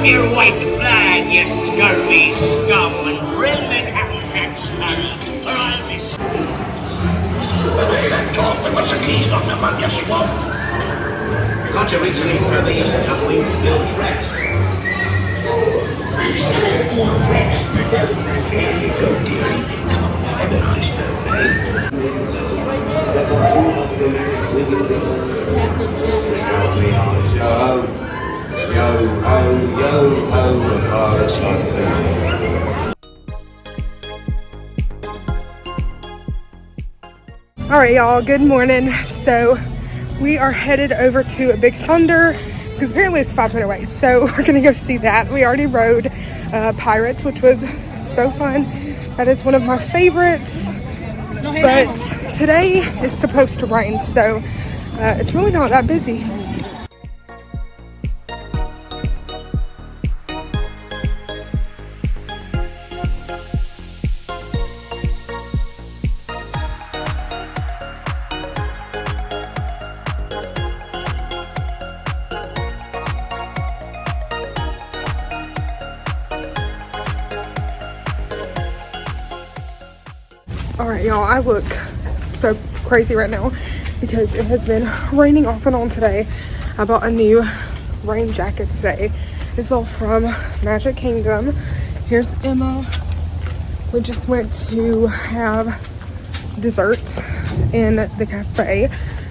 your white flag, you scurvy scum, and bring the Captain Jack Sparrow, or I'll be... But they that talk, there was a keys locked among your swamp. Can't you reach any further, you stuff-winged bilge rat? Here you go, dearie. Have a nice birthday. Alright y'all, good morning. So we are headed over to a Big Thunder because apparently it's 5 minutes away. So we're gonna go see that. We already rode Pirates, which was so fun. That is one of my favorites. But today is supposed to rain, so it's really not that busy. Alright y'all, I look so crazy right now because it has been raining off and on today. I bought a new rain jacket today as well from Magic Kingdom. Here's Emma. We just went to have dessert in the cafe.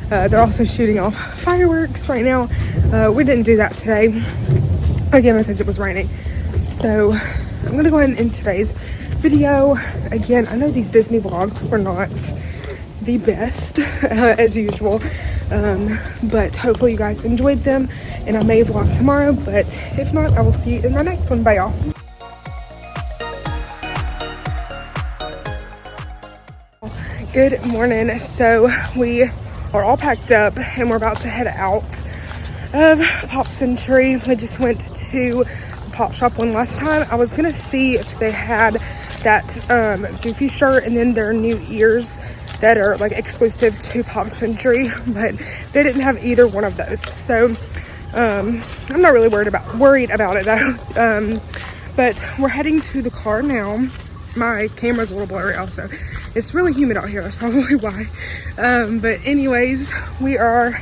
They're also shooting off fireworks right now. We didn't do that today, again because it was raining. So I'm gonna go ahead and end today's video. Again, I know these Disney vlogs were not the best as usual, but hopefully you guys enjoyed them, and I may vlog tomorrow, but if not, I will see you in my next one. Bye y'all. Good morning. So we are all packed up and we're about to head out of Pop Century. We just went to the Pop Shop one last time. I was gonna see if they had that Goofy shirt and then their new ears that are like exclusive to Pop Century, but they didn't have either one of those. So I'm not really worried about it though. But we're heading to the car now. My camera's a little blurry also. It's really humid out here, that's probably why. But anyways, we are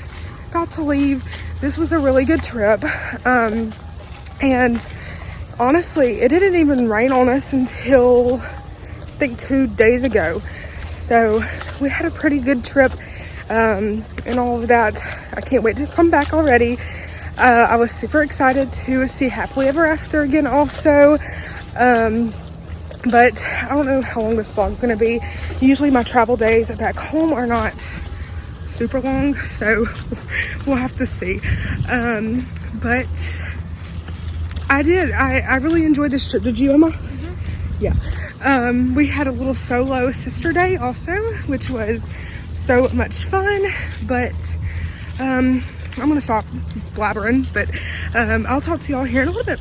about to leave. This was a really good trip. And honestly, it didn't even rain on us until I think 2 days ago. So we had a pretty good trip and all of that. I can't wait to come back already. I was super excited to see Happily Ever After again also. But I don't know how long this vlog's gonna be. Usually my travel days back home are not super long, so we'll have to see. But I really enjoyed this trip. Did you, Emma? Mm-hmm. Yeah. We had a little solo sister day also, which was so much fun, but I'm gonna stop blabbering, but I'll talk to y'all here in a little bit.